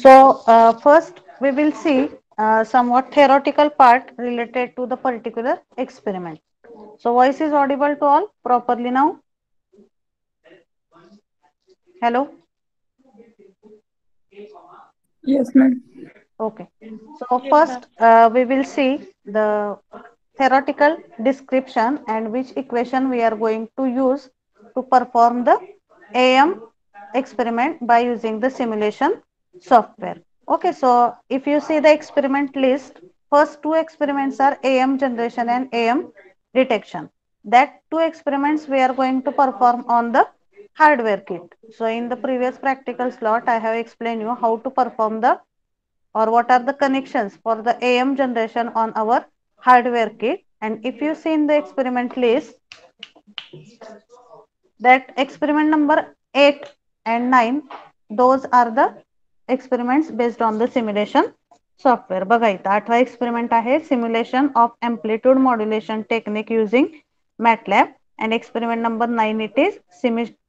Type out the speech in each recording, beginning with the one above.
First we will see somewhat theoretical part related to the particular experiment. So voice is audible to all properly now? Hello? Yes, ma'am. Okay. So first we will see the theoretical description and which equation we are going to use to perform the AM experiment by using the simulation software. Okay, so if you see the experiment list, first two experiments are AM generation and AM detection. That two experiments we are going to perform on the hardware kit. So in the previous practical slot, I have explained you how to perform the or what are the connections for the AM generation on our hardware kit. And if you see in the experiment list, that experiment number 8 and 9, those are the experiments based on the simulation software. बघा इथं 8वा experiment आहे simulation of amplitude modulation technique using MATLAB and experiment number 9 it is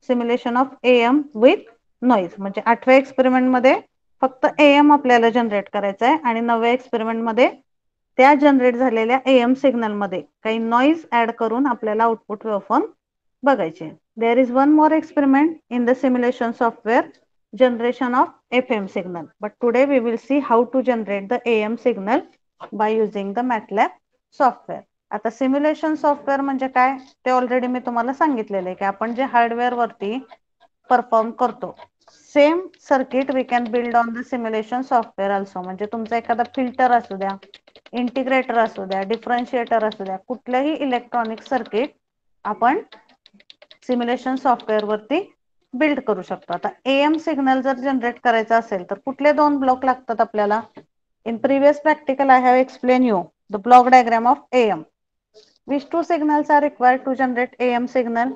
simulation of AM with noise. म्हणजे 8व्या experiment मध्ये फक्त AM आपल्याला generate करायचं आहे आणि 9व्या experiment मध्ये त्या जनरेट झालेल्या AM सिग्नल मध्ये काही नॉइज ऍड करून आपल्याला आउटपुट वेव्हफॉर्म बघायचे. There is one more experiment in the simulation software, generation of FM signal. But today we will see how to generate the AM signal by using the MATLAB software. आता simulation software म्हणजे काय ते already मी तुम्हाला सांगितलेलं आहे की आपण जे हार्डवेअर वरती परफॉर्म करतो same circuit we can build on the simulation software also. म्हणजे तुमचा एखादा फिल्टर असू द्या, इंटिग्रेटर असू द्या, डिफरन्शिएटर असू द्या, कुठलंही इलेक्ट्रॉनिक सर्किट आपण सिम्युलेशन सॉफ्टवेअर वरती बिल्ड करू शकतो. आता AM सिग्नल जर जनरेट करायचा असेल तर कुठले दोन ब्लॉक लागतात आपल्याला? In previous practical I have explain you the block diagram of AM. Which two signals are required to generate AM signal?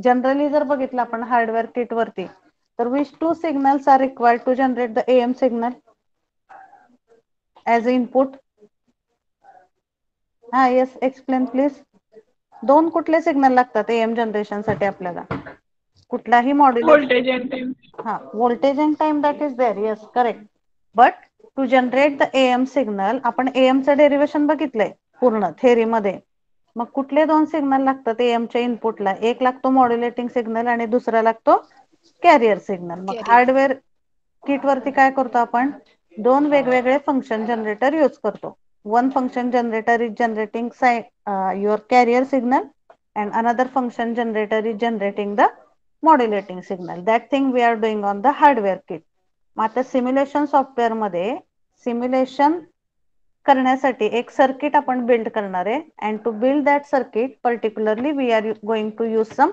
Generally जर बघितलं आपण हार्डवेअर किट वरती तर which two signals are required to generate the AM signal as input? हा yes explain please. दोन कुठले signal लागतात AM generation साठी आपल्याला? कुठलाही मॉड्युलेट Voltage and time. हा voltage and time that is there yes correct. But to generate the AM signal आपण AM चं डेरिवेशन बघितलंय पूर्ण थेअरी मध्ये. मग कुठले दोन सिग्नल लागतात AM च्या इनपुटला? एक लागतो मॉड्युलेटिंग सिग्नल आणि दुसरा लागतो कॅरियर सिग्नल. मग कॅरियर. हार्डवेअर किट वरती काय करतो आपण? दोन वेगवेगळे फंक्शन जनरेटर यूज करतो. One function generator is generating your carrier signal and another function generator is generating the modulating signal. That thing we are doing on the hardware kit. मग आता simulation software मध्ये simulation करण्यासाठी एक circuit आपण build करणार आहे and to build that circuit particularly we are going to use some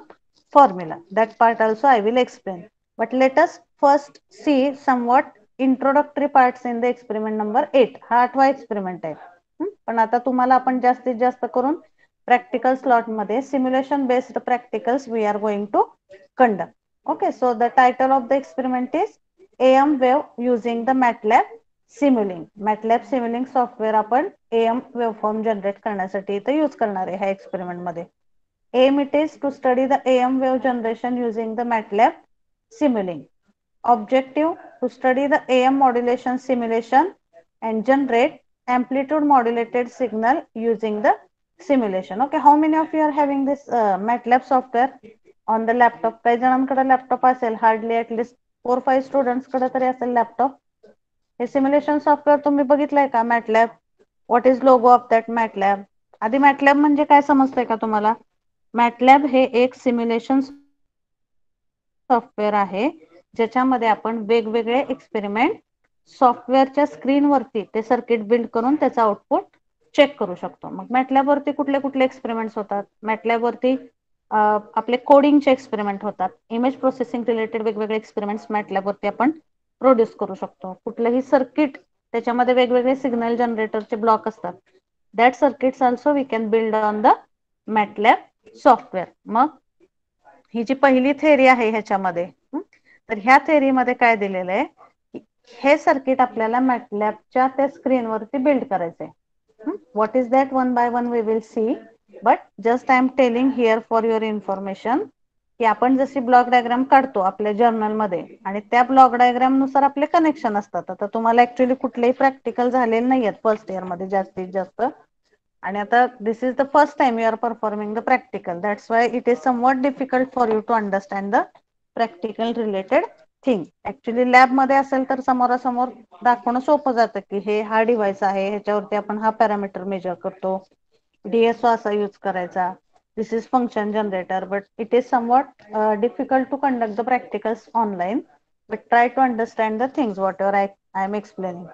formula. That part also I will explain. But let us first see somewhat introductory parts in the experiment number 8. हा 8वा experiment आहे. पण आता तुम्हाला आपण जास्तीत जास्त करून practical slot मध्ये simulation based practicals we are going to conduct. Okay, so the title of the experiment is AM wave using the MATLAB Simulink. MATLAB Simulink software आपण AM वेव्हफॉर्म जनरेट करण्यासाठी इथे यूज करणार आहे ह्या experiment मध्ये. Aim it is to study the AM wave generation using the MATLAB Simulink. Objective to study the AM modulation simulation and generate amplitude modulated signal using the simulation. Okay, how many of you are having this MATLAB software on the laptop? काही जणांकडे laptop असेल, hardly at least 4-5 students कडे तरी असेल laptop. हे simulation software तुम्ही बघितलंय का MATLAB? What is logo of that MATLAB? आधी मॅटलॅब म्हणजे काय समजतंय का तुम्हाला? मॅटलॅब हे एक सिम्युलेशन सॉफ्टवेअर आहे ज्याच्यामध्ये आपण वेगवेगळे एक्सपेरिमेंट सॉफ्टवेअरच्या स्क्रीन वरती ते सर्किट बिल्ड करून त्याचा आउटपुट चेक करू शकतो. मग मॅटलॅब वरती कुठले कुठले एक्सपेरिमेंट्स होतात? मॅटलॅब वरती आपले कोडिंगचे एक्सपेरिमेंट होतात. इमेज प्रोसेसिंग रिलेटेड वेगवेगळे एक्सपेरिमेंट्स मॅटलॅब वरती आपण प्रोड्यूस करू शकतो. कुठलंही सर्किट त्याच्यामध्ये वेगवेगळे सिग्नल जनरेटरचे ब्लॉक असतात. That circuits also we can build on the MATLAB software. मग ही जी पहिली थेअरी आहे ह्याच्यामध्ये, तर ह्या थेअरीमध्ये काय दिलेलं आहे की हे सर्किट आपल्याला मॅटलॅबच्या त्या स्क्रीनवरती बिल्ड करायचंय. What is that? One by one we will see. But just I am telling here for your information की आपण जशी ब्लॉक डायग्राम काढतो आपल्या जर्नलमध्ये आणि त्या ब्लॉक डायग्राम नुसार आपले कनेक्शन असतात. आता तुम्हाला ऍक्च्युली कुठलेही प्रॅक्टिकल झालेले नाहीयेत फर्स्ट इयर मध्ये जास्तीत जास्त, आणि आता this is the first time you are performing the practical. That's why it is somewhat difficult for you to understand the practical related thing. Actually lab मध्ये असेल तर समोरासमोर दाखवणं सोपं जातं की हे हा डिव्हाइस आहे, ह्याच्यावरती आपण हा पॅरामीटर मेजर करतो, डीएसओ असा यूज करायचा. This is function generator, but it is somewhat difficult to conduct the practicals online. But try to understand the things whatever I am explaining.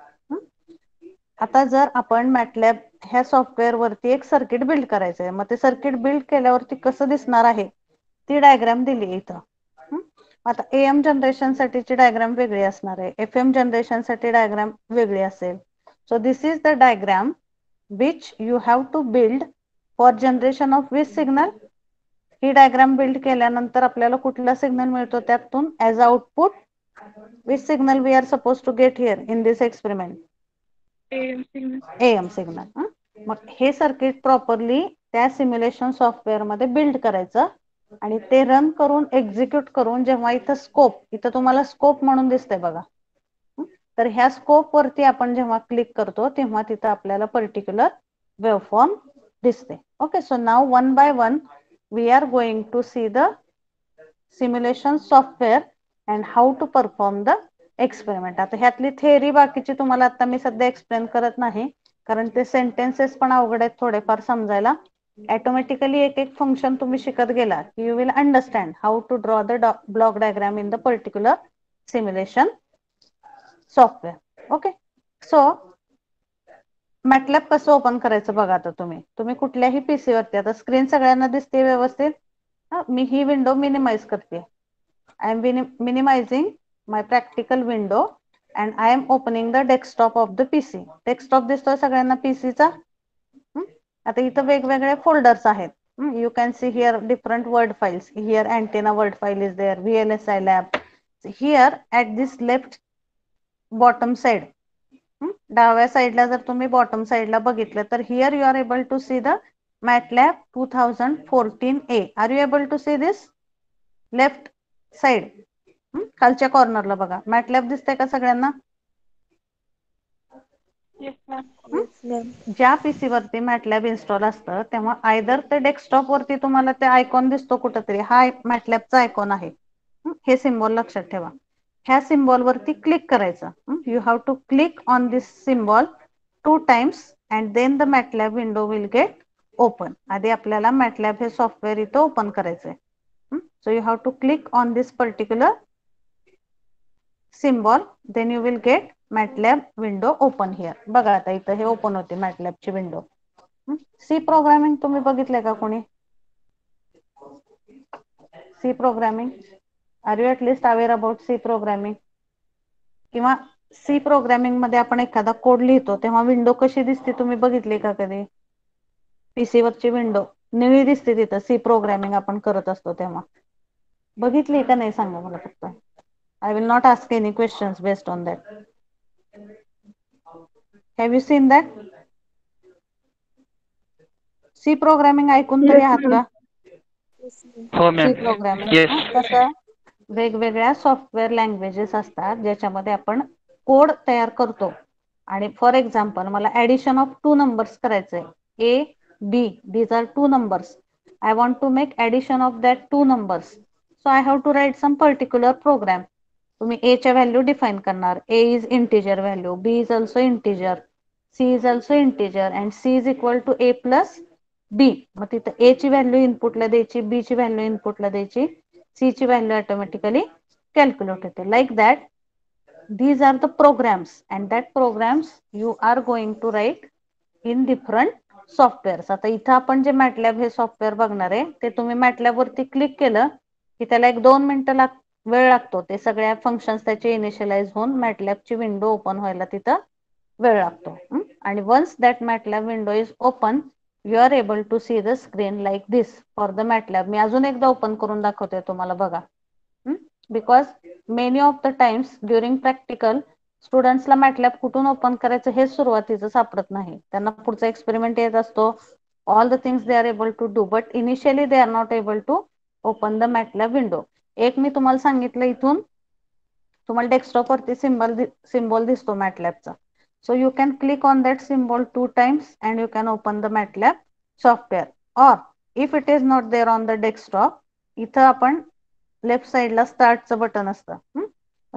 आता जर आपण मॅटलॅब ह्या सॉफ्टवेअर वरती एक सर्किट बिल्ड करायचंय, मग ते सर्किट बिल्ड केल्यावरती कसं दिसणार आहे ती डायग्राम दिली आहे इथं. आता एएम जनरेशन साठीची डायग्राम वेगळी असणार आहे, एफएम जनरेशन साठी डायग्राम वेगळी असेल. So this is the diagram which you have to build for generation of which signal. ही डायग्राम बिल्ड केल्यानंतर आपल्याला कुठला सिग्नल मिळतो त्यातून as output which signal we are suppose to get here in this experiment. AM signal. AM signal. मग हे circuit properly त्या simulation software मध्ये बिल्ड करायचं आणि ते रन करून एक्झिक्यूट करून जेव्हा इथं तुम्हाला स्कोप म्हणून दिसतंय बघा, तर ह्या स्कोप वरती आपण जेव्हा क्लिक करतो तेव्हा तिथं आपल्याला पर्टिक्युलर वेवफॉर्म दिसते. Okay, so now one by one we are going to see the simulation software and how to perform the experiment. आता ह्यातली थेअरी बाकीची तुम्हाला आता मी सध्या एक्सप्लेन करत नाही, कारण ते सेंटेन्सेस पण अवघड आहेत थोडेफार समजायला. ऑटोमॅटिकली एक एक फंक्शन तुम्ही शिकत गेला की you will understand how to draw the block diagram in the particular simulation software. Okay, so MATLAB कसं ओपन करायचं बघा. आता तुम्ही कुठल्याही पीसी वरती, आता स्क्रीन सगळ्यांना दिसते व्यवस्थित. मी ही विंडो मिनिमाइज करते. I am minimizing my practical window and I am opening the desktop of the PC. Desktop दिसतोय सगळ्यांना पीसीचा. आता इथं वेगवेगळे फोल्डर्स आहेत. You can see here different word files. Here antenna word file is there, VLSI lab. Here at this left bottom side, डाव्या साईडला जर तुम्ही बॉटम साईडला बघितलं तर here you are able to see the MATLAB 2014A. Are you able to see this? Left side खालच्या कॉर्नरला बघा, मॅटलॅब दिसतंय का सगळ्यांना? Yes, ma'am. Yes, ma'am. ज्या पीसी वरती मॅटलॅब इन्स्टॉल असतं तेव्हा आयदर ते डेस्कटॉप वरती तुम्हाला ते आयकॉन दिसतो कुठेतरी, हा मॅटलॅबचा आयकॉन आहे. हे सिम्बॉल लक्षात ठेवा. ह्या सिम्बॉल वरती क्लिक करायचं. You have to click on this symbol 2 times and then the MATLAB window will get open. आधी आपल्याला MATLAB हे सॉफ्टवेअर इथं ओपन करायचंय. So you have to click on this particular symbol, then you will get MATLAB window open here. बघा आता इथं हे open होते MATLAB ची विंडो. सी प्रोग्रामिंग तुम्ही बघितलंय का कोणी? C programming, are you at least aware about C programming? किंवा सी प्रोग्रामिंग मध्ये आपण एखादा कोड लिहितो तेव्हा विंडो कशी दिसते तुम्ही बघितली का कधी? पीसी वरची विंडो निळी दिसते तिथं सी प्रोग्रामिंग आपण करत असतो तेव्हा. बघितली का नाही सांगा मला फक्त. I will not ask any questions based on that. Have you seen that? C programming ऐकून तरी Yes, आहात ma'am. का? Yes, ma'am. हो सी मॅम. येस. प्रोग्रामिंग कसं वेगवेगळ्या सॉफ्टवेअर लँग्वेजेस असतात ज्याच्यामध्ये आपण कोड तयार करतो. आणि फॉर एक्झाम्पल मला ऍडिशन ऑफ 2 नंबर्स करायचंय, A, B, these are 2 numbers. I want to make addition of that 2 numbers. So I have to write some particular program. तुम्ही A च्या व्हॅल्यू डिफाइन करणार. A is integer value, B is also integer, C is also integer and C is equal to A plus B. मग तिथं A ची value इनपुटला द्यायची, B ची value इनपुटला द्यायची, C ची व्हॅल्यू ऑटोमॅटिकली कॅल्क्युलेट होते. Like that these are the programs and that programs you are going to write in different softwares. आता इथं आपण जे MATLAB हे सॉफ्टवेअर बघणार आहे ते तुम्ही MATLAB वरती क्लिक केलं की त्याला 1-2 मिनिटं वेळ लागतो. ते सगळ्या फंक्शन्स त्याचे इनिशियलाइज होऊन MATLAB ची विंडो ओपन व्हायला तिथं वेळ लागतो. आणि once that MATLAB window is open you are able to see the screen like this for the MATLAB. मी अजून एकदा ओपन करून दाखवते तुम्हाला बघा. Because many of the times during practical स्टुडंट्सला MATLAB कुठून ओपन करायचं हे सुरुवातीचं सापडत नाही. त्यांना पुढचा एक्सपेरिमेंट येत असतो, all the things they are able to do, but initially they are not able to open the MATLAB window. एक मी तुम्हाला सांगितलं, इथून तुम्हाला डेस्कटॉप वरती सिम्बॉल दिसतो मॅटलॅबचा. So you can click on that symbol 2 times and you can open the MATLAB software. Or if it is not there on the desktop, इथं आपण लेफ्ट साइडला स्टार्टचं बटन असतं.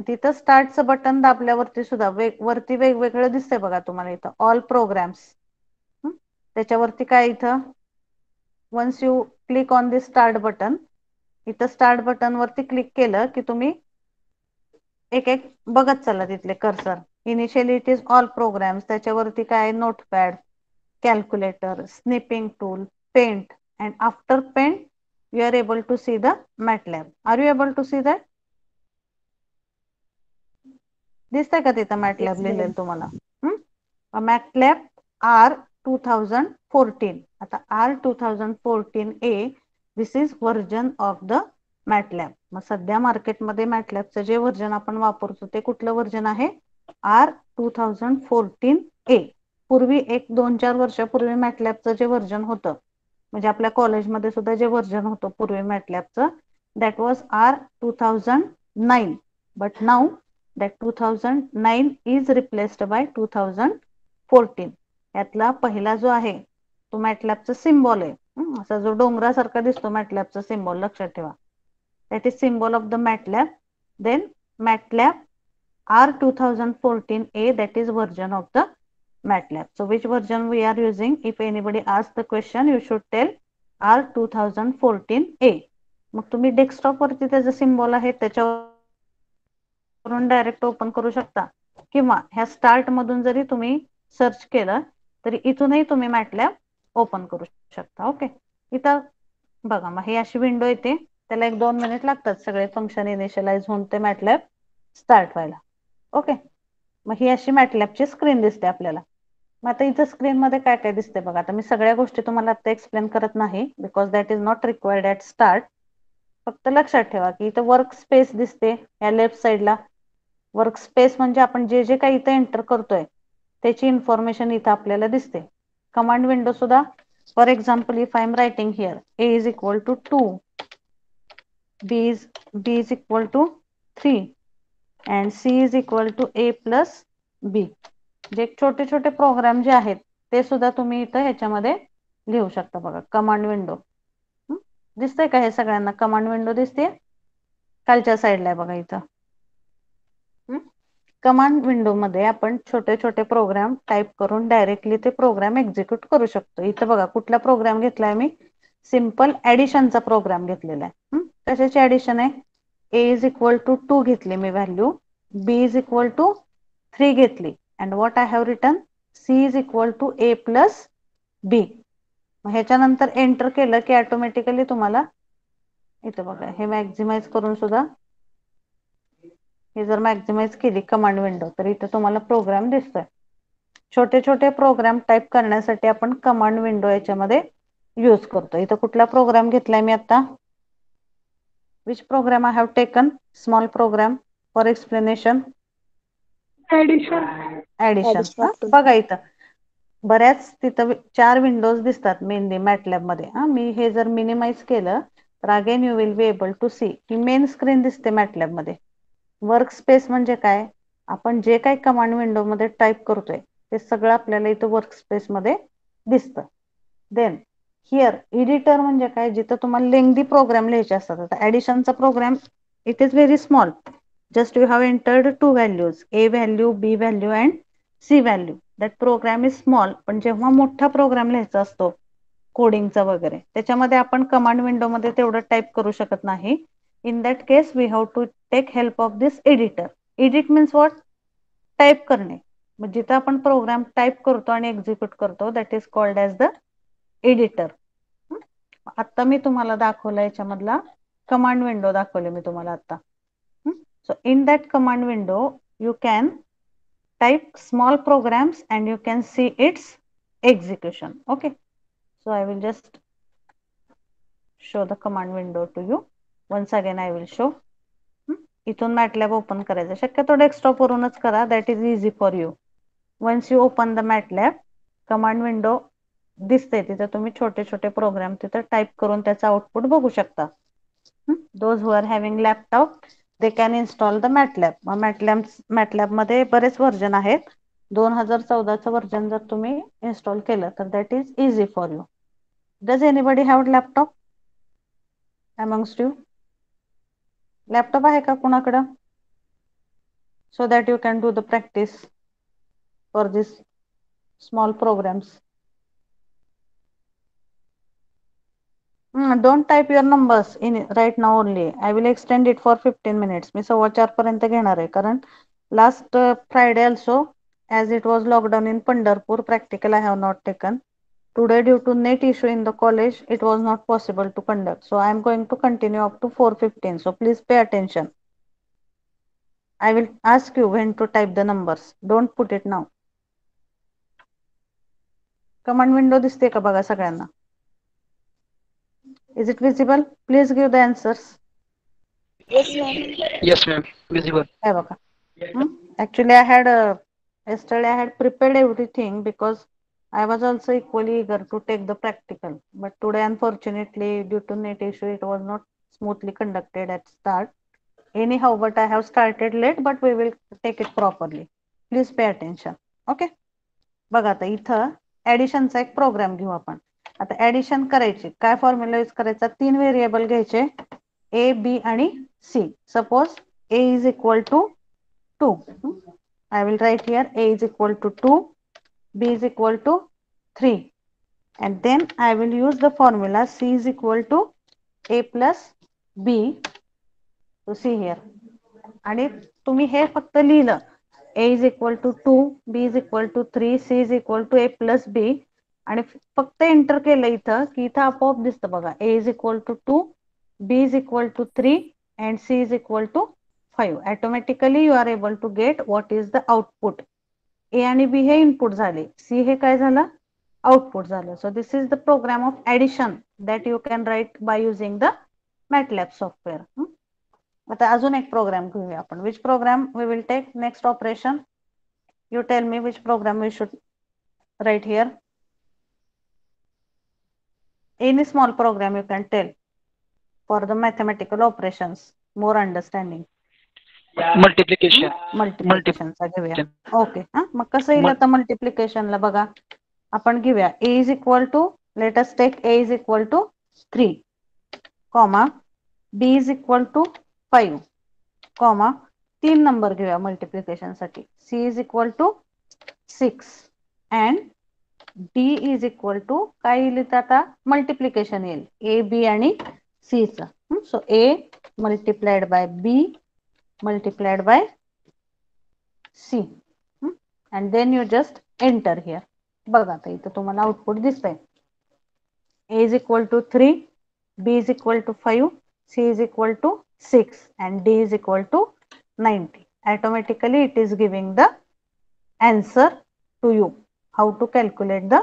तिथं स्टार्टचं बटन दाबल्यावरती सुद्धा वरती वेगवेगळं दिसतंय बघा तुम्हाला इथं ऑल प्रोग्राम्स. त्याच्यावरती काय इथं once you click on the start button, इथं स्टार्ट बटन वरती क्लिक केलं की तुम्ही एक एक बघत चला तिथले cursor. Initially it is all programs, त्याच्यावरती काय notepad, calculator, snipping tool, paint, and after paint you are able to see the MATLAB. Are you able to see that? दिसतंय का तिथं MATLAB Yes, लिहिलेलं madam. तुम्हाला? MATLAB R2014. आता R2014A, this is version of the MATLAB. मग सध्या मार्केटमध्ये MATLABचं जे व्हर्जन आपण वापरतो ते कुठलं व्हर्जन आहे? R2014A. पूर्वी 1-2-4 वर्षापूर्वी MATLABचं जे व्हर्जन होतं, म्हणजे आपल्या कॉलेजमध्ये सुद्धा जे व्हर्जन होतं पूर्वी मॅटलॅबचं, that was R2009. But now that 2009 is replaced by 2014. यातला पहिला जो आहे तो मॅटलॅबचा सिम्बॉल आहे. असा जो डोंगरासारखा दिसतो मॅटलॅबचा सिम्बॉल, लक्षात ठेवा. That is symbol of the MATLAB. Then MATLAB R2014A, that is version of the MATLAB. So which version we are using? If anybody asks the question, you should tell R2014A. मग तुम्ही desktop वरती त्याचा symbol आहे त्याच्यावरून direct open करू शकता, किंवा ह्या स्टार्ट मधून जरी तुम्ही सर्च केलं तरी इथूनही तुम्ही मॅटलॅब ओपन करू शकता. ओके, इथं बघा मग ही अशी विंडो येते. त्याला 1-2 मिनिट लागतात सगळे फंक्शन इनिशियलाइज होऊन ते मॅटलॅब स्टार्ट व्हायला. ओके, मग ही अशी मॅटलॅबची स्क्रीन दिसते आपल्याला. मग आता इथं स्क्रीन मध्ये काय काय दिसते बघा. आता मी सगळ्या गोष्टी तुम्हाला आता एक्सप्लेन करत नाही, because that is not required at start. फक्त लक्षात ठेवा की इथं वर्क स्पेस दिसते या लेफ्ट साईडला. वर्क स्पेस म्हणजे आपण जे जे काही इथं एंटर करतोय त्याची इन्फॉर्मेशन इथं आपल्याला दिसते. कमांड विंडो सुद्धा, for example if I am writing here A is equal to 2, B is equal to 3 and C is equal to A plus B. जे छोटे छोटे प्रोग्राम जे आहेत ते सुद्धा तुम्ही इथं ह्याच्यामध्ये लिहू शकता बघा. कमांड विंडो दिसतंय का? हे सगळ्यांना कमांड विंडो दिसते खालच्या साईडला आहे बघा इथं. कमांड विंडो मध्ये आपण छोटे छोटे प्रोग्राम टाईप करून डायरेक्टली ते प्रोग्राम एक्झिक्यूट करू शकतो. इथं बघा कुठला प्रोग्राम घेतलाय मी? सिंपल ऍडिशनचा प्रोग्राम घेतलेला आहे. कशाची ऍडिशन आहे? A is equal to 2 घेतली मी value, B is equal to 3 घेतली, and what I have written? C is equal to A plus B. ह्याच्यानंतर एंटर केलं की ऑटोमॅटिकली तुम्हाला इथं बघा हे मॅक्झिमाइज करून सुद्धा, हे जर मॅक्झिमाइज केली कमांड विंडो तर इथं तुम्हाला प्रोग्राम दिसतोय. छोटे छोटे प्रोग्राम टाईप करण्यासाठी आपण कमांड विंडो याच्यामध्ये यूज करतो. इथं कुठला प्रोग्राम घेतलाय मी आता? Which program I have taken? Small program for explanation. Addition. Addition. Addition of two. बघा इथं बऱ्याच तिथं 4 विंडोज दिसतात मेनली मॅटलॅब मध्ये. मी हे जर मिनिमाइज केलं तर again you will be able to see की मेन स्क्रीन दिसते मॅटलॅब मध्ये. वर्क स्पेस म्हणजे काय? आपण जे काही कमांड विंडो मध्ये टाईप करतोय ते सगळं आपल्याला इथं वर्क स्पेस मध्ये दिसतं. देन हिअर एडिटर म्हणजे काय? जिथं तुम्हाला लेंग्दी प्रोग्राम लिहायचे असतात. आता ऍडिशनचा program it is very small. Just you have entered 2 values, A value, B value and C value. That program is small. पण जेव्हा मोठा प्रोग्राम लिहायचा असतो कोडिंगचा वगैरे, त्याच्यामध्ये आपण कमांड विंडो मध्ये तेवढं टाईप करू शकत नाही. In that case we have to take help of this editor. Edit means what? Type करणे. मग जिथं आपण प्रोग्राम टाईप करतो आणि एक्झिक्यूट करतो that is called as the editor. आता मी तुम्हाला दाखवलं याच्यामधला कमांड विंडो दाखवले मी तुम्हाला आता. So in that command window you can type small programs and you can see its execution. Okay, so I will just show the command window to you. Once again I will show. इथून MATLAB open करायचं. शक्यतो desktop वरूनच करा, that is easy for you. Once you open the MATLAB, command window दिसते तिथं तुम्ही छोटे छोटे प्रोग्राम तिथं टाईप करून त्याचा आउटपुट बघू शकता. Those who are having laptop, they can install the MATLAB. MATLAB मध्ये बरेच व्हर्जन आहेत. 2014चं व्हर्जन जर तुम्ही इन्स्टॉल केलं तर that is easy for you. Does anybody have laptop amongst you? Laptop आहे का कुणाकडं? So that you can do the practice for this small programs. Don't type your numbers in right now only. I will extend it for 15 minutes. मी 4:15 पर्यंत घेणार आहे कारण last Friday also as it was lockdown in Pandharpur practical I have not taken. Today due to net issue in the college it was not possible to conduct. So I am going to continue up to 4:15. So please pay attention. I will ask you when to type the numbers. Don't put it now. Command window दिसते का बघा सगळ्यांना? Is it visible? Please give the answers. Yes, ma'am. Yes, ma'am. Visible. काय बघा. Actually, I had yesterday I had prepared everything because I was also equally eager to take the practical. But today, unfortunately, due to net issue, it was not smoothly conducted at start. Anyhow, but I have started late, but we will take it properly. Please pay attention. Okay? बघा आता इथं ऍडिशनचा एक programme घेऊ आपण. आता addition करायची काय formula use करायचा? 3 व्हेरिएबल घ्यायचे ए बी आणि C. Suppose A is equal to 2. I will write here a is equal to 2, b is equal to 3, and then I will use the formula c is equal to a plus b to see here. आणि तुम्ही हे फक्त लिहिलं a is equal to 2, b is equal to 3, c is equal to a plus b आणि फक्त enter केलं इथं की इथं आपोआप दिसतं बघा a is equal to 2, b is equal to 3 and c is equal to 5. Automatically you are able to get what is the output. A आणि B हे इनपुट झाले, C हे काय झालं? आउटपुट झालं. So this is the program of addition that you can write by using the MATLAB software. आता अजून एक प्रोग्राम घेऊया आपण. Which program we will take next operation? You tell me which program we should write here. Any small program you can tell for the mathematical operations, more understanding. Multiplication. Multiplication चा घेऊया. Okay. मग कसं येईल आता multiplication ला बघा आपण घेऊया a is equal to let us take a is equal to 3 comma b is equal to 5 comma 3 number घेऊया मल्टिप्लिकेशन साठी c is equal to 6 and d is equal to काय येईल आता मल्टिप्लिकेशन येईल a b आणि c चा. So a multiplied by b multiplied by C and then you just enter here. बघा आता इथं तुम्हाला आउटपुट दिसतंय A is equal to 3, B is equal to 5, C is equal to 6 and D is equal to 90. Automatically it is giving the answer to you how to calculate the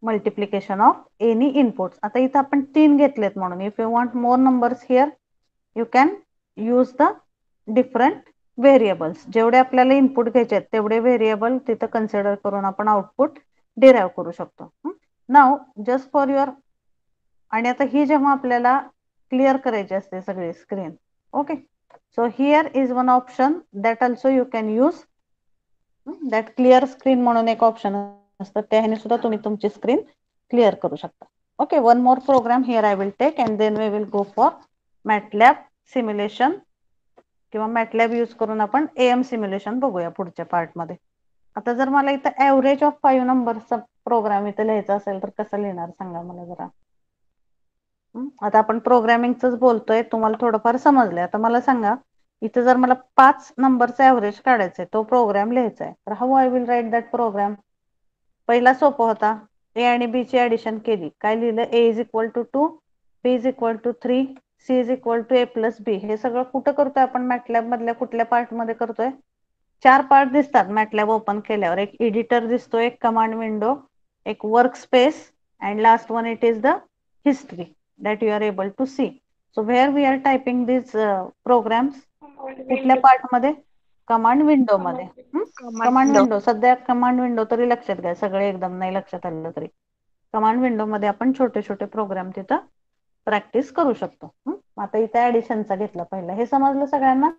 multiplication of any inputs. आता इथं आपण 3 घेतलेत म्हणून if you want more numbers here you can use the different variables. जेवढे आपल्याला input घ्यायचे आहेत तेवढे व्हेरिएबल तिथं कन्सिडर करून आपण आउटपुट डिराइव्ह करू शकतो. नाव जस्ट फॉर युअर आणि आता ही जेव्हा आपल्याला क्लिअर करायची असते सगळी screen. Okay. So here is one option that also you can use that clear screen म्हणून एक ऑप्शन असतं त्याने सुद्धा तुम्ही तुमची स्क्रीन क्लिअर करू शकता. Okay. One more program here I will take and then we will go for MATLAB simulation किंवा मॅटलॅब यूज करून आपण एएम सिम्युलेशन बघूया पुढच्या पार्ट मध्ये. आता जर मला इथं ऍव्हरेज ऑफ 5 नंबरचा प्रोग्राम इथं लिहायचा असेल तर कसं लिहिणार सांगा मला जरा. आता आपण प्रोग्रामिंगच बोलतोय तुम्हाला थोडंफार समजलंय. आता मला सांगा इथं जर मला 5 नंबरचा ऍव्हरेज काढायचंय तो प्रोग्राम लिहायचा आहे तर how I will write that program. पहिला सोपा होता ए आणि बी ची ऍडिशन केली काय लिहिलं A is equal to 2, B is equal to 3, C is equal to a plus b. हे सगळं कुठं करतोय आपण मॅटलॅब मधल्या कुठल्या पार्ट मध्ये करतोय? 4 पार्ट दिसतात मॅटलॅब ओपन केल्यावर. एक एडिटर दिसतो, एक कमांड विंडो, एक work space and last one it is the history that you are able to see. So where we are typing this programs कुठल्या पार्ट मध्ये? कमांड विंडो मध्ये. Command window सध्या command window तरी लक्षात घ्या सगळे एकदम नाही लक्षात आलं तरी कमांड विंडो मध्ये आपण छोटे छोटे प्रोग्राम तिथं प्रॅक्टिस करू शकतो. आता इथे ऍडिशनचा घेतला पहिला. हे समजलं सगळ्यांना?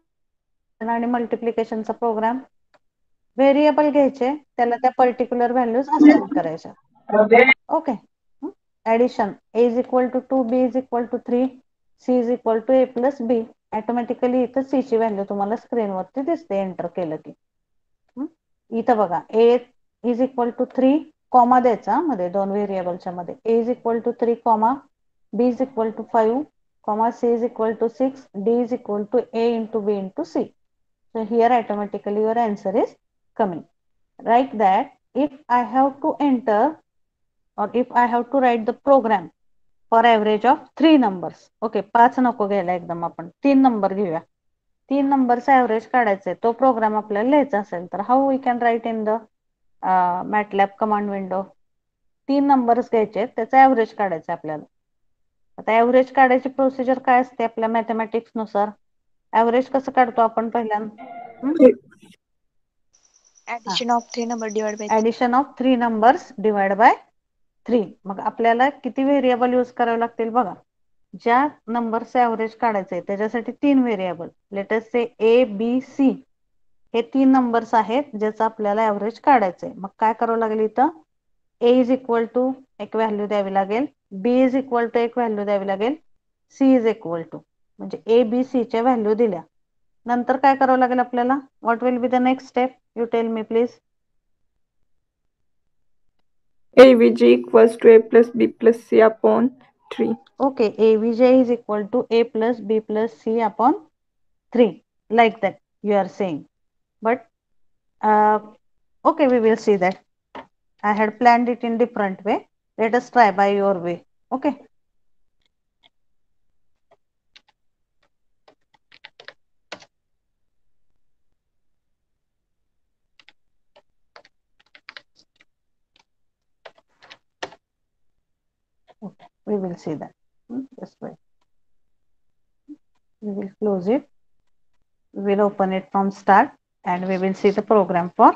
आणि मल्टिप्लिकेशनचा प्रोग्राम. व्हेरिएबल घ्यायचे, त्याला त्या पर्टिक्युलर व्हॅल्यूज असाइन करायच्या. Okay. Addition a is equal to 2, b is equal to 3, c is equal to a plus b. Automatically इथं c ची व्हॅल्यू तुम्हाला स्क्रीनवरती दिसते एंटर केलं की. इथं बघा a is equal to 3 comma द्यायचा मध्ये दोन व्हेरिएबलच्या मध्ये. a is equal to 3 comma b is equal to 5 comma c is equal to 6, d is equal to a into b into c. So here automatically your answer is coming. Like that, if I have to enter or if I have to write the program for average of 3 numbers. Okay, 5 नको घ्यायला एकदम आपण 3 number घेऊया. 3 नंबरचा average काढायचा तो programme आपल्याला लिहायचा असेल तर how we can write in the MATLAB command window. 3 numbers घ्यायचे, त्याचा ॲव्हरेज काढायचा आपल्याला. आता ॲव्हरेज काढायची प्रोसिजर काय असते आपल्या मॅथमॅटिक्स नुसार? ॲव्हरेज कसं काढतो आपण पहिल्यांदा? Addition of 3 number divided by 3. Addition of 3 numbers divide by 3. मग आपल्याला किती व्हेरिएबल यूज करावे लागतील बघा. ज्या नंबरचे ॲव्हरेज काढायचे त्याच्यासाठी 3 variable. Let us say A B C हे 3 नंबर्स आहेत ज्याचा आपल्याला ॲव्हरेज काढायचंय. मग काय करावं लागेल इथं? ए इज इक्वल टू एक व्हॅल्यू द्यावी लागेल, बी इज इक्वल टू एक व्हॅल्यू द्यावी लागेल, सी इज इक्वल टू म्हणजे ए बी सी च्या व्हॅल्यू दिल्या नंतर काय करावं लागेल आपल्याला? What will be the next step? You tell me please. AVG equals to A plus B plus C upon 3. Okay, AVJ is equal to A plus B plus C upon 3. Like that you are saying. But okay, we will see that. I had planned it in different way. Let us try by your way. Okay. Okay, we will see that. Just wait. We will close it. We will open it from start and we will see the program for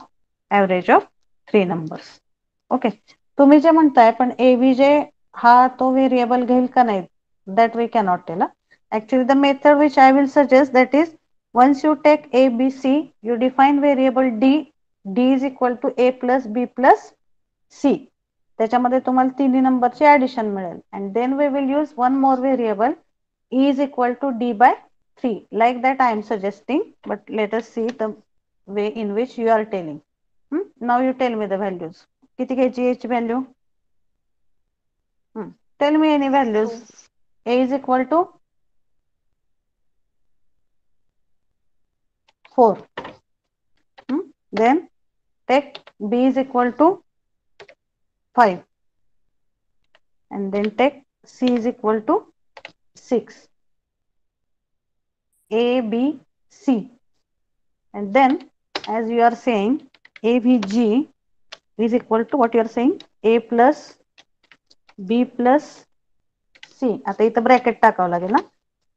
average of 3 numbers. Okay. तुम्ही जे म्हणताय पण AVJ हा तो variable घेईल का नाही? That we cannot tell. Actually, the method which I will suggest that is once you take A, B, C, you define variable D. D is equal to A plus B plus C. त्याच्यामध्ये तुम्हाला तिन्ही नंबरची addition मिळेल and then we will use one more variable E is equal to D by 3. Like that I am suggesting, but let us see the way in which you are telling. Now you tell me the values. किती घ्यायची याची value? Tell me any values. A is equal to 4. Then take B is equal to 5 and then take C is equal to 6. A, B, C, and then as you are saying AVG is equal to what you are saying? A plus B plus C. आता इथं bracket टाकावं लागेल ना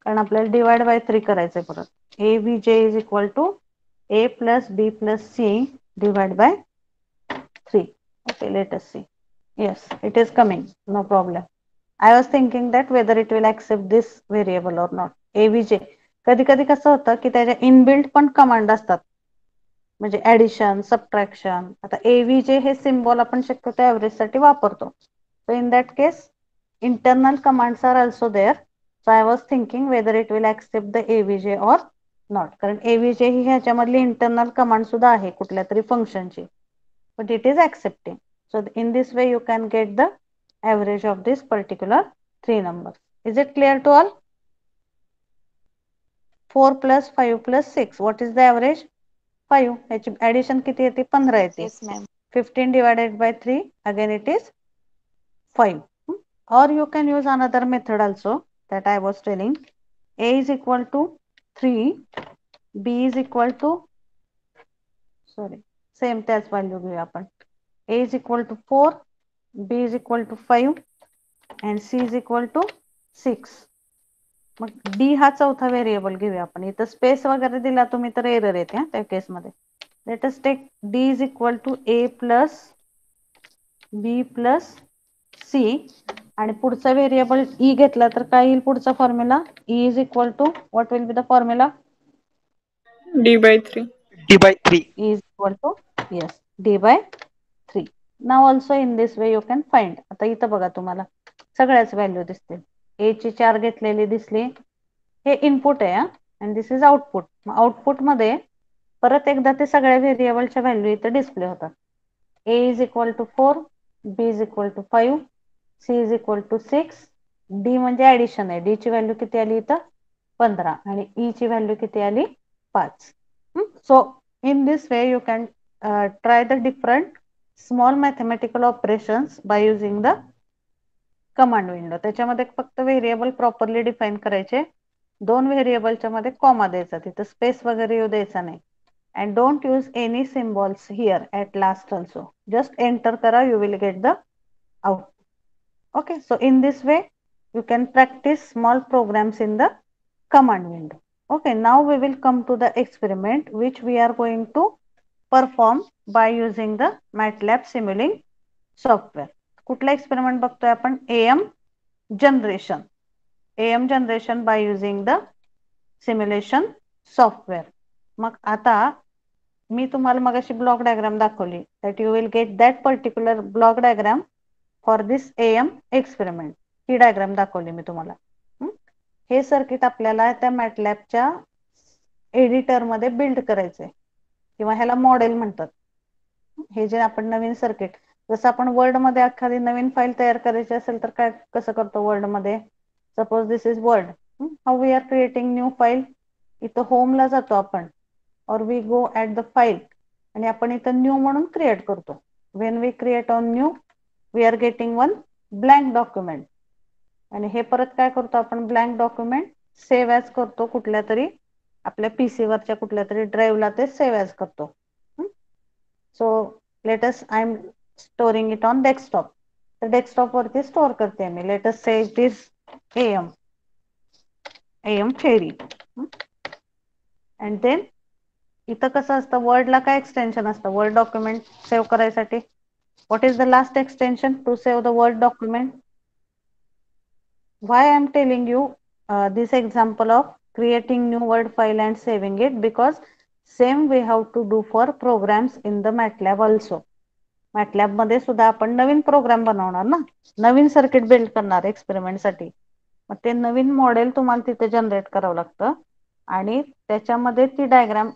कारण आपल्याला divide by 3 करायचंय परत. AVJ is equal to A plus B plus C divided by 3. Okay, let us see. Yes, it is coming. No problem. I was thinking that whether it will accept this variable or not. AVJ कधी कधी कसं होतं की त्याच्या inbuilt पण command असतात म्हणजे addition subtraction. आता AVJ हे सिम्बॉल आपण शक्यतो ऍव्हरेज साठी वापरतो. So in that case internal commands are also there. So I was thinking whether it will accept the AVJ or not. कारण AVJ ही ह्याच्यामधली इंटरनल कमांड सुद्धा आहे कुठल्या तरी फंक्शनची. But it is accepting. So in this way you can get the average of this particular 3 numbers. Is it clear to all? 4 plus 5 plus 6. What is the average? 5. याची addition किती येते? 15 येते. Yes, ma'am. 15 divided by 3. Again it is 5. Or you can use another method also that I was telling. A is equal to 3. B is equal to same त्याच value घेऊया आपण. A is equal to 4, B is equal to 5 and C is equal to 6. मग D हा चौथा variable घेऊया आपण. इथं space वगैरे दिला तुम्ही तर एरर येते त्या केसमध्ये. Let us take D is equal to A plus B plus C आणि पुढचा व्हेरिएबल ई घेतला तर काय येईल पुढचा formula? E is equal to what will be the formula? D/3. D/3. E is equal to yes D/3. Now also in this way you can find. आता इथं बघा तुम्हाला सगळ्याच व्हॅल्यू दिसतील. ए ची 4 घेतलेली दिसली. हे इनपुट आहे आणि दिस इज आउटपुट. आउटपुट मध्ये परत एकदा ते सगळ्या व्हेरिएबलच्या व्हॅल्यू इथं डिस्प्ले होतात. A is equal to 4, B is equal to 5, C is equal to 6, D म्हणजे ऍडिशन आहे. डी ची व्हॅल्यू किती आली इथं? 15 आणि ई ची व्हॅल्यू किती आली? 5. So in this way you can try the different small mathematical operations by using the command window. त्याच्यामध्ये फक्त व्हेरिएबल प्रॉपरली डिफाइन करायचे. 2 व्हेरिएबलच्या मध्ये कॉमा द्यायचा, तिथं स्पेस वगैरे येऊ द्यायचा नाही. And don't use any symbols here at last also. Just enter करा, you will get the output. Okay, so in this way you can practice small programs in the command window. Okay, now we will come to the experiment which we are going to perform by using the MATLAB Simulink software. कुठला experiment बघतोय आपण? AM generation. AM generation by using the simulation software. मग आता मी तुम्हाला मगाशी block diagram दाखवली, that you will get that particular block diagram for this AM experiment. He diagram दाखवली मी तुम्हाला. हे सर्किट आपल्याला त्या मॅटलॅबच्या एडिटर मध्ये बिल्ड करायचंय किंवा ह्याला मॉडेल म्हणतात. हे जे आपण नवीन सर्किट, जसं आपण वर्ड मध्ये एखादी नवीन फाईल तयार करायची असेल तर काय कसं करतो वर्ड मध्ये? Suppose this is word. How we are creating new file? इथं होमला जातो आपण, और we go at the file आणि आपण इथं न्यू म्हणून क्रिएट करतो. When we create on new we are getting one blank document. आणि हे परत काय करतो आपण? ब्लँक डॉक्युमेंट सेव्ह ॲज करतो कुठल्या तरी आपल्या पीसी वरच्या कुठल्या तरी ड्राईव्हला ते सेव्ह ॲज करतो. So let's I am storing it on desktop. तर डेस्कटॉप वरती स्टोअर करते मी. Let's say it is AM theory. And then इथं कसं असतं, वर्डला काय एक्सटेन्शन असतं वर्ड डॉक्युमेंट सेव्ह करायसाठी? What is the last extension to save the Word document? Why I am telling you this example of creating new word file and saving it? Because same we have to do for programs in the MATLAB also. MATLAB मध्ये सुद्धा आपण नवीन programme बनवणार ना, नवीन circuit build करणार experiment साठी. मग ते नवीन model तुम्हाला तिथे जनरेट करावं लागतं आणि त्याच्यामध्ये ती डायग्राम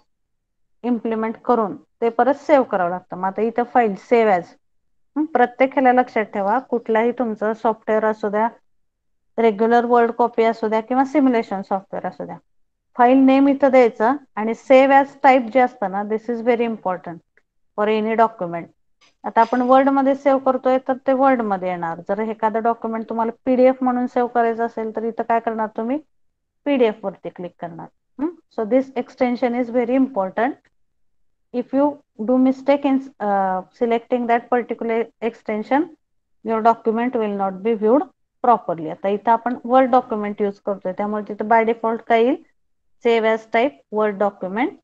इम्प्लिमेंट करून ते परत सेव्ह करावं लागतं. मग आता इथं फाईल सेव्ह ॲज. प्रत्येक ह्याला लक्षात ठेवा, कुठलाही तुमचं सॉफ्टवेअर असू द्या, रेग्युलर वर्ड कॉपी असू द्या किंवा सिम्युलेशन सॉफ्टवेअर असू द्या, फाईल नेम इथं द्यायचं आणि सेव्ह ॲज टाईप जे असतं ना, this is very important for any document. आता आपण वर्ड मध्ये सेव्ह करतोय तर ते वर्ड मध्ये येणार. जर एखादं डॉक्युमेंट तुम्हाला पीडीएफ म्हणून सेव्ह करायचं असेल तर इथं काय करणार तुम्ही? पीडीएफ वरती क्लिक करणार. So this extension is very important. If you do mistake in selecting that particular extension, your document will not be viewed properly. आता इथं आपण वर्ड डॉक्युमेंट यूज करतोय त्यामुळे तिथं बाय डिफॉल्ट काय येईल? Save as type word document.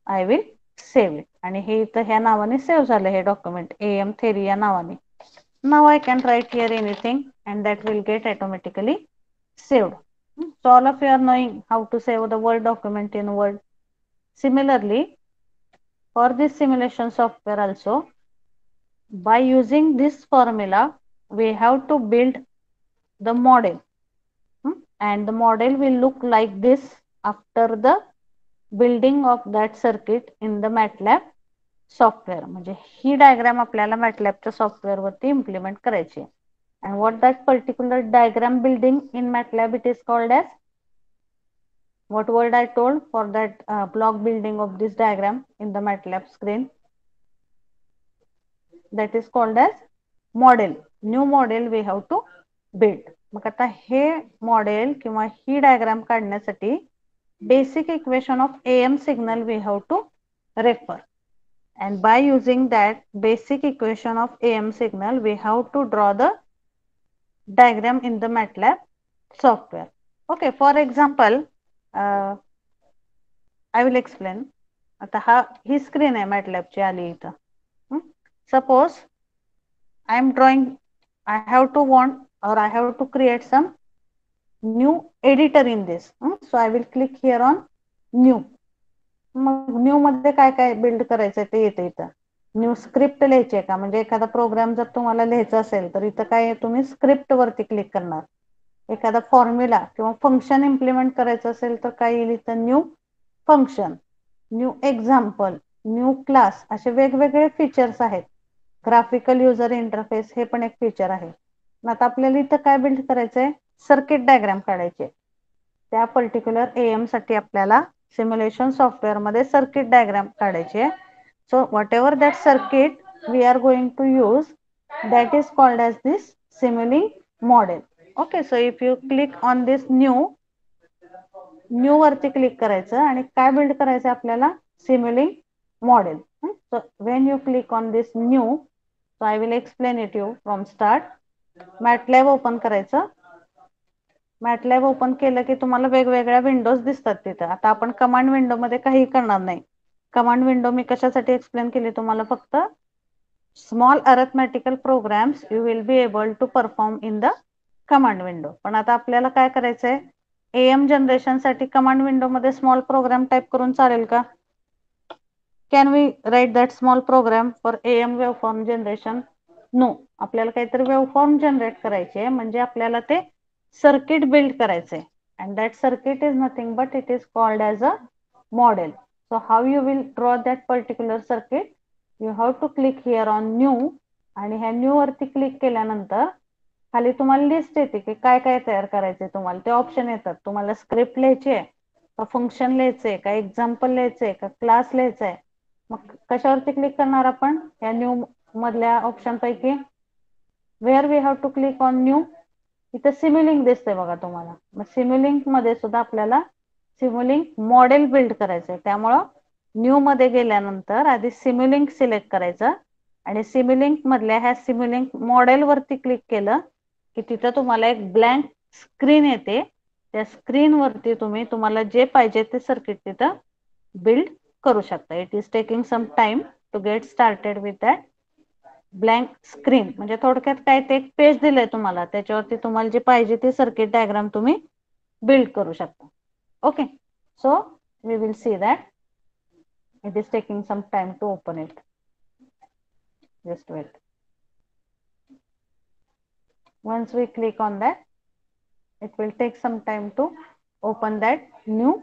I will save it. आणि हे इथं ह्या नावाने सेव्ह झालं हे डॉक्युमेंट AM थेरी या नावाने. नाव I can write here anything and that will get automatically saved. So all of you are knowing how to save the word document in Word. Similarly, for this simulation software also, by using this formula we have to build the model. And the model will look like this after the building of that circuit in the MATLAB software. म्हणजे ही diagram आपल्याला MATLABच्या software वरती implement करायची. And what that particular diagram building in MATLAB it is called as? What word I told for that block building of this diagram in the MATLAB screen? That is called as model. New model we have to build. मग आता हे model किंवा ही diagram काढण्यासाठी basic equation of AM signal we have to refer. And by using that basic equation of AM signal we have to draw the diagram in the MATLAB software. Okay, for example, I will explain. आता ही screen आहे MATLAB ची आली इथं. Suppose I am drawing, I have to want or I have to create some new editor in this. So I will click here on new. मग new मध्ये काय काय build करायचंय ते येते इथं. न्यू स्क्रिप्ट लिहायची आहे का, म्हणजे एखादा प्रोग्राम जर तुम्हाला लिहायचा असेल तर इथं काय तुम्ही स्क्रिप्ट वरती क्लिक करणार. एखादा फॉर्म्युला किंवा फंक्शन इम्प्लिमेंट करायचं असेल तर काय येईल इथं, new function, new example, new class, असे वेगवेगळे फीचर्स आहेत. ग्राफिकल युजर इंटरफेस हे पण एक फीचर आहे. आता आपल्याला इथं काय बिल्ड करायचंय, सर्किट डायग्राम काढायचे. त्या पर्टिक्युलर एएम साठी आपल्याला सिम्युलेशन सॉफ्टवेअर मध्ये सर्किट डायग्राम काढायचे. So whatever that circuit we are going to use, that is called as this Simulink model. Okay, so if you click on this new वरती click करायचं आणि काय build करायचं आपल्याला, Simulink model. So when you click on this new, so I will explain it you from start. MATLAB open करायचं. MATLAB open केलं की तुम्हाला वेगवेगळ्या विंडोज दिसतात तिथं. आता आपण कमांड विंडो मध्ये काही करणार नाही. कमांड विंडो मी कशासाठी एक्सप्लेन केली तुम्हाला, फक्त small arithmetical programs you will be able to perform in the command window. पण आता आपल्याला काय करायचंय, एएम जनरेशन साठी कमांड विंडो मध्ये स्मॉल प्रोग्राम टाइप करून चालेल का? Can we write that small program for AM waveform generation? No. आपल्याला काहीतरी वेवफॉर्म जनरेट करायचे, म्हणजे आपल्याला ते सर्किट बिल्ड करायचंय. And that circuit is nothing but it is called as a model. So how you will draw that particular circuit, you have to click here on new. आणि ह्या new वरती click केल्यानंतर खाली तुम्हाला list येते की काय काय तयार करायचंय तुम्हाला. ते ऑप्शन येतात. तुम्हाला स्क्रिप्ट लिहायची आहे का, फंक्शन लिहायचंय का, एक्झाम्पल लिहायचंय का, क्लास लिहायचंय. मग कशावरती क्लिक करणार आपण, या न्यू मधल्या ऑप्शन पैकी where we have to click on new. इथं सिम्युलिंक दिसतंय बघा तुम्हाला. मग सिम्युलिंक मध्ये सुद्धा आपल्याला सिम्युलिंक मॉडेल बिल्ड करायचंय. त्यामुळं न्यू मध्ये गेल्यानंतर आधी सिम्युलिंक सिलेक्ट करायचं आणि सिम्युलिंक मधल्या ह्या सिम्युलिंक मॉडेल वरती क्लिक केलं की तिथं तुम्हाला एक ब्लँक स्क्रीन येते. त्या स्क्रीन वरती तुम्ही तुम्हाला जे पाहिजे ते सर्किट तिथं बिल्ड करू शकता. It is taking some time to get started with that blank screen. म्हणजे थोडक्यात काय, ते एक पेज दिलंय तुम्हाला, त्याच्यावरती तुम्हाला जे पाहिजे ते सर्किट डायग्राम तुम्ही बिल्ड करू शकता. Okay, so we will see that. It is taking some time to open it. Just wait. Once we click on that, it will take some time to open that new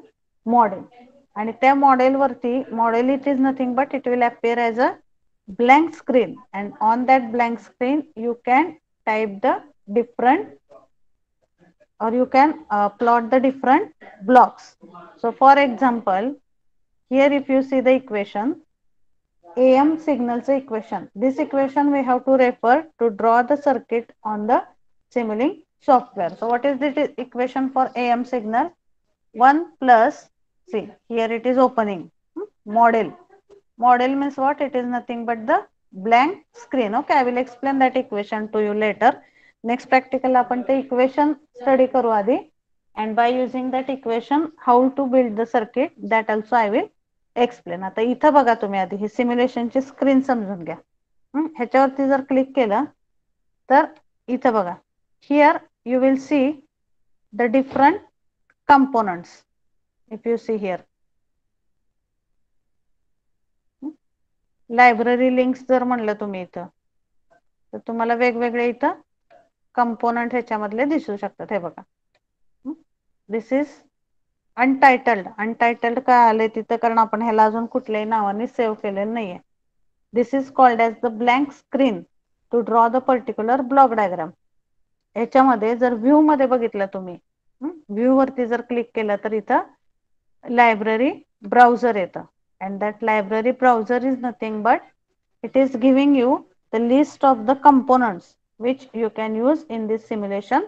model. आणि त्या model वरती, model it is nothing but it will appear as a blank screen, and on that blank screen you can type the different, or you can plot the different blocks. So for example, here if you see the equation, AM signal's equation, this equation we have to refer to draw the circuit on the Simulink software. So what is the equation for AM signal? 1 plus, see here it is opening, model. Model means what? It is nothing but the blank screen. Okay, I will explain that equation to you later. Next practical आपण ते equation study करू आधी, and by using that equation how to build the circuit, that also I will explain. आता इथं बघा तुम्ही आधी ही सिम्युलेशनची screen समजून घ्या. ह्याच्यावरती जर क्लिक केलं तर इथं बघा, here you will see the different components. If you see here library links जर म्हणलं तुम्ही इथं, तर तुम्हाला वेगवेगळे इथं कंपोनंट ह्याच्यामधले दिसू शकतात. हे बघा, दिस इज अनटायटल्ड. अनटायटल्ड काय आलंय तिथं, कारण आपण ह्याला अजून कुठल्याही नावाने सेव्ह केलेलं नाहीये. This is called as the blank screen to draw the particular block diagram. ह्याच्यामध्ये जर व्ह्यू मध्ये बघितलं तुम्ही, व्ह्यू वरती जर क्लिक केलं तर इथं लायब्ररी ब्राउझर येतं. And that library browser is nothing but it is giving you the list of the components which you can use in this simulation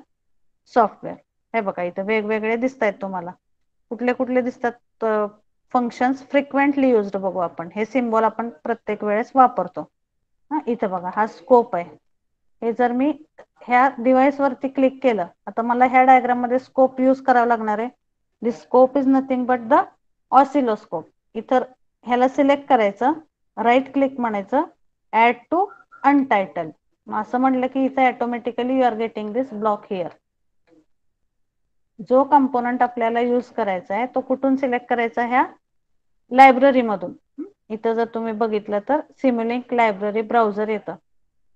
software. हे बघा इथं वेगवेगळे दिसत आहेत तुम्हाला. कुठले कुठले दिसतात फंक्शन्स फ्रिक्वेंटली युज्ड बघू आपण. हे सिम्बॉल आपण प्रत्येक वेळेस वापरतो. इथं बघा हा स्कोप आहे. हे जर मी ह्या डिव्हाइस वरती क्लिक केलं, आता मला ह्या डायग्राम मध्ये स्कोप यूज करावं लागणार आहे. This scope is nothing but the oscilloscope. इथं ह्याला सिलेक्ट करायचं, राईट क्लिक म्हणायचं, ऍड टू अनटायटल. असं म्हटलं की इथे automatically you are getting this block here. जो कंपोनंट आपल्याला यूज करायचा आहे तो कुठून सिलेक्ट करायचा, ह्या लायब्ररी मधून. इथं जर तुम्ही बघितलं तर सिम्युलिंक लायब्ररी ब्राउझर येतं,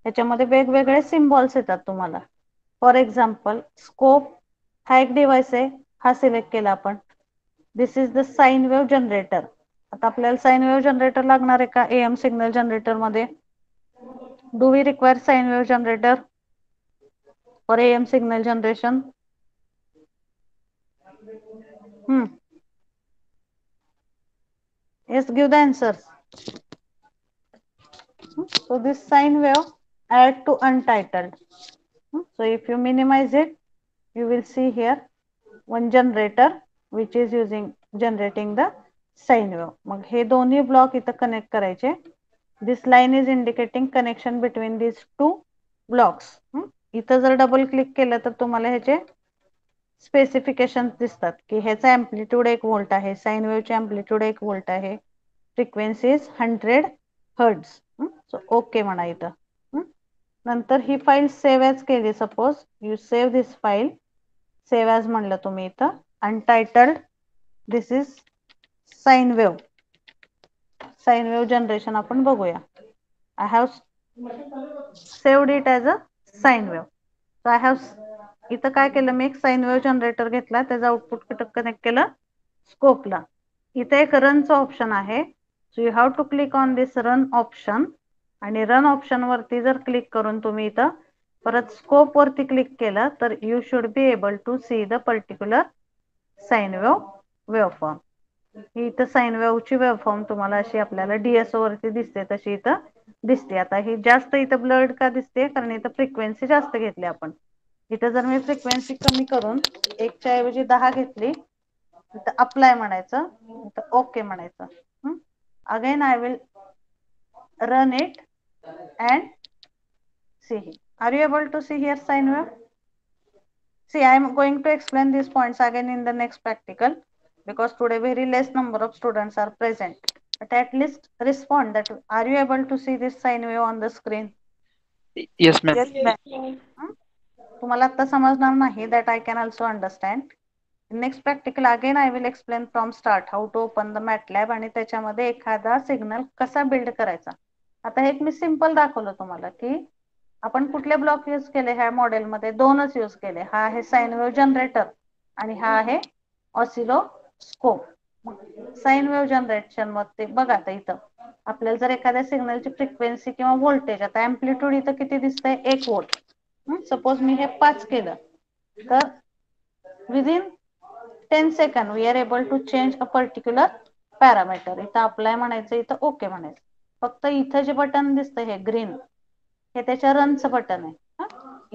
त्याच्यामध्ये वेगवेगळे सिम्बॉल्स येतात तुम्हाला. फॉर एक्झाम्पल स्कोप हा एक डिव्हाइस आहे, हा सिलेक्ट केला आपण. This is the sine wave generator. आता आपल्याला साइन वेव्ह जनरेटर लागणार आहे का एएम सिग्नल जनरेटर मध्ये? Do we require sine wave generator for AM signal generation? Yes, give the answer. So this sine wave add to untitled. So if you minimize it, you will see here one generator which is generating the sine wave. मग हे दोन्ही block इथं connect करायचे. This line is indicating connection between these two blocks. इथं जर double click केलं तर तुम्हाला ह्याचे स्पेसिफिकेशन दिसतात की ह्याचा एम्प्लिट्यूड 1 व्होल्ट आहे, साइन वेव्हचे एम्प्लिट्यूड 1 व्होल्ट आहे, frequency is 100 hertz. So okay म्हणा इथं. नंतर ही फाईल सेव्ह ॲज केली, suppose you save this file, save as म्हणलं तुम्ही इथं, untitled this is sine wave. Sine wave generation आपण बघूया. I have saved it as a sine wave. So I have इथं काय केलं मी, एक साइन वेव्ह जनरेटर घेतला, त्याचं आउटपुट कुठं कनेक्ट केलं, स्कोपला. इथे एक रनचं ऑप्शन आहे, so you have to click on this run option. आणि रन ऑप्शन वरती जर क्लिक करून तुम्ही इथं परत स्कोप वरती क्लिक केलं तर you should be able to see the particular sine waveform. ही इथं साइन वेव्हची वेव्हफॉर्म तुम्हाला अशी आपल्याला डीएसओ वरती दिसते तशी इथं दिसते. आता ही जास्त इथं ब्लर्ड का दिसते, कारण इथं फ्रिक्वेन्सी जास्त घेतली आपण. इथं जर मी फ्रिक्वेन्सी कमी करून 1 च्या ऐवजी 10 घेतली, इथं अप्लाय म्हणायचं, इथं ओके म्हणायचं. Again I will run it and see. Are you able to see here sine wave? See, I am going to explain these points again in the next practical because today very less number of students are present. But at least respond that are you able to see this sine wave on the screen? Yes, ma'am. Yes, ma'am. तुम्हाला आता समजणार नाही, that I can also understand. Next practical again I will explain from start how to open the MATLAB आणि त्याच्यामध्ये एखादा signal कसा build करायचा. आता हे मी सिंपल दाखवलं तुम्हाला की आपण कुठले ब्लॉक यूज केले ह्या मॉडेलमध्ये, 2च यूज केले. हा आहे साइन वेव्ह जनरेटर आणि हा आहे ऑसिलोस्कोप. साइन वेव्ह जनरेशन मध्ये बघा आता इथं आपल्याला जर एखाद्या सिग्नलची फ्रिक्वेन्सी किंवा व्होल्टेज, आता एम्प्लिट्यूड इथं किती दिसतंय, 1 व्होल्ट. सपोज मी हे 5 केलं तर within 10 second we are able to change a particular parameter. इथं अप्लाय म्हणायचं, इथं ओके म्हणायचं. फक्त इथं जे बटन दिसतंय हे ग्रीन, हे त्याच्या रनचं बटन आहे.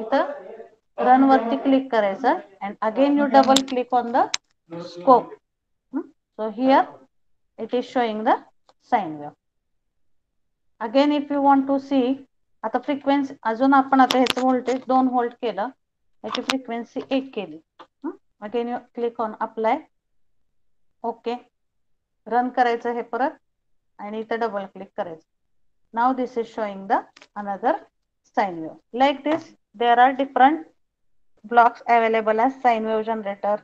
इथं रन वरती क्लिक करायचं and again you double click on the scope. So here it is showing the sine wave. Again if you want to see, आता फ्रिक्वेन्सी अजून आपण आता ह्याचं व्होल्टेज 2 व्होल्ट केलं, याची फ्रिक्वेन्सी 1 केली. Again you click on apply, okay. Run करायचं हे परत आणि इथं डबल क्लिक करायचं. Now this is showing the another sine wave. Like this there are different blocks available as sine wave generator,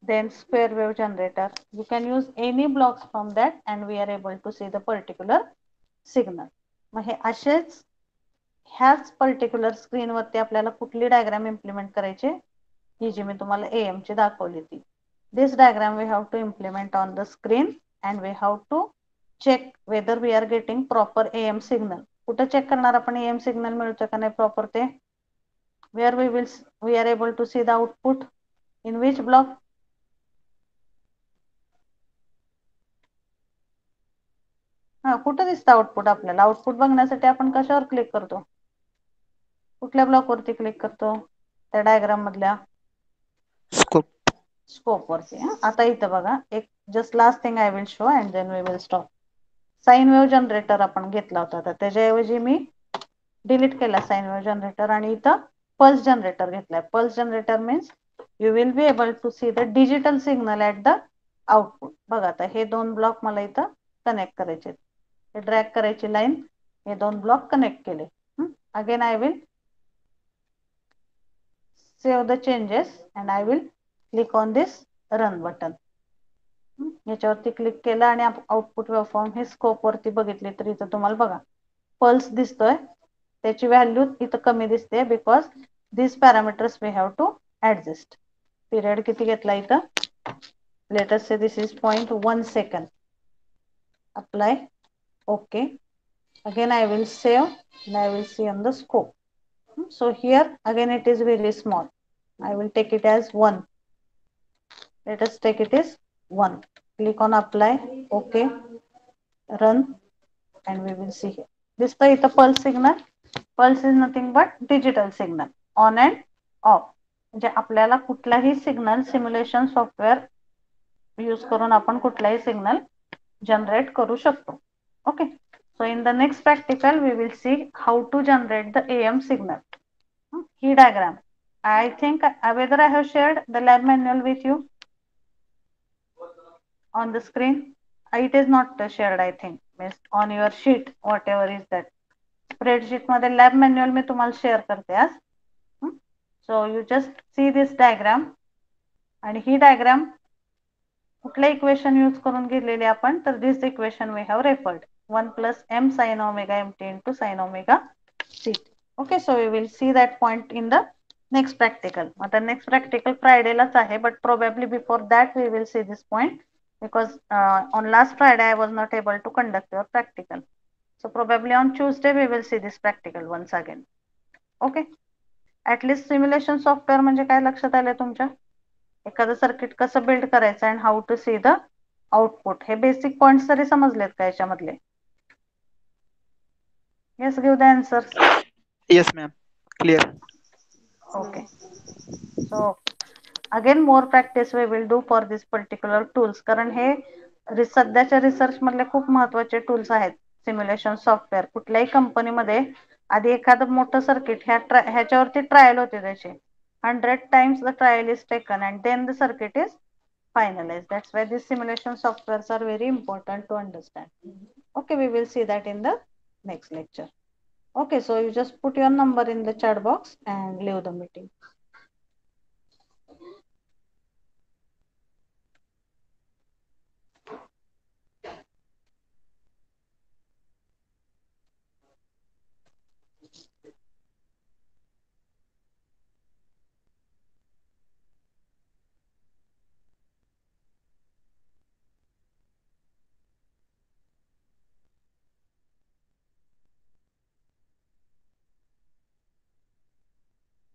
then square wave generator. You can use any blocks from that and we are able to see the particular signal. मग हे असेच ह्याच particular screen वरती आपल्याला कुठली diagram implement करायची, ही जी मी तुम्हाला am ची दाखवली ती. This diagram we have to implement on the screen and we have to check whether we are getting proper AM signal. कुठं चेक करणार आपण एएम सिग्नल मिळतं का नाही प्रॉपर ते, where we are able to see the output in which block? हा, कुठं दिसतं आउटपुट आपल्याला? आउटपुट बघण्यासाठी आपण कशावर क्लिक करतो, कुठल्या ब्लॉक वरती क्लिक करतो, त्या डायग्राम मधल्या Scope. स्कोप वरती. आता इथं बघा, एक just last thing I will show and then we will stop. Sine wave generator आपण घेतला होता, तर त्याच्याऐवजी मी डिलीट केला साइन वेव्ह जनरेटर आणि इथं पल्स जनरेटर घेतलाय. Pulse generator means you will be able to see the digital signal at the output. बघा आता हे 2 ब्लॉक मला इथं कनेक्ट करायचे, हे ड्रॅग करायची लाईन, हे 2 ब्लॉक कनेक्ट केले. Again I will save the changes and I will click on this run button. याच्यावरती क्लिक केलं आणि आउटपुट वेवफॉर्म हे स्कोप वरती बघितले तर इथं तुम्हाला बघा पल्स दिसतोय, त्याची व्हॅल्यू इथं कमी दिसते because this parameters we have to adjust. Period किती घेतला इथं, let us say this is 0.1 second. Apply, okay. Again I will save and I will see on the scope. So here again it is very small. I will take it as 1. Let us take it as 1. Click on apply, okay, run, and we will see here. This is the pulse signal. Pulse is nothing but digital signal, on and off. म्हणजे आपल्याला कुठलाही signal simulation software use करून आपण कुठलाही signal generate करू शकतो. Okay. So in the next practical, we will see how to generate the AM signal. Key diagram. I think whether I have shared the lab manual with you on the screen. It is not shared, I think, on your sheet, whatever is that. Spreadsheet मध्ये lab manual मी तुम्हाला share करते आज. So you just see this diagram आणि ही diagram कुठलं equation use करून घेतलेले आपण तर this equation we have referred 1 plus m sin omega mt into sin omega ct. Okay, so we will see that point in the next practical. आता next practical Friday लाच आहे, but probably before that we will see this point because on last Friday I was not able to conduct your practical. So probably on Tuesday we will see this practical once again. Okay. At least simulation software म्हणजे काय लक्षात आलं तुमच्या? एखादं circuit कसं build करायचं and how to see the output, हे basic points तरी समजलेत का याच्यामधले? Yes, give the answers. Yes, ma'am. Clear. Okay. So again more practice we will do for this particular tools, कारण हे सध्याच्या रिसर्च मधले खूप महत्वाचे टूल्स आहेत. सिम्युलेशन सॉफ्टवेअर कुठल्याही कंपनीमध्ये आधी एखादं मोठं सर्किट ह्याच्यावरती ट्रायल होते त्याचे 100 times the trial is taken and then the circuit is finalized. That's why these simulation softwares are very important to understand. Okay, we will see that in the next lecture. Okay, so you just put your number in the chat box and leave the meeting.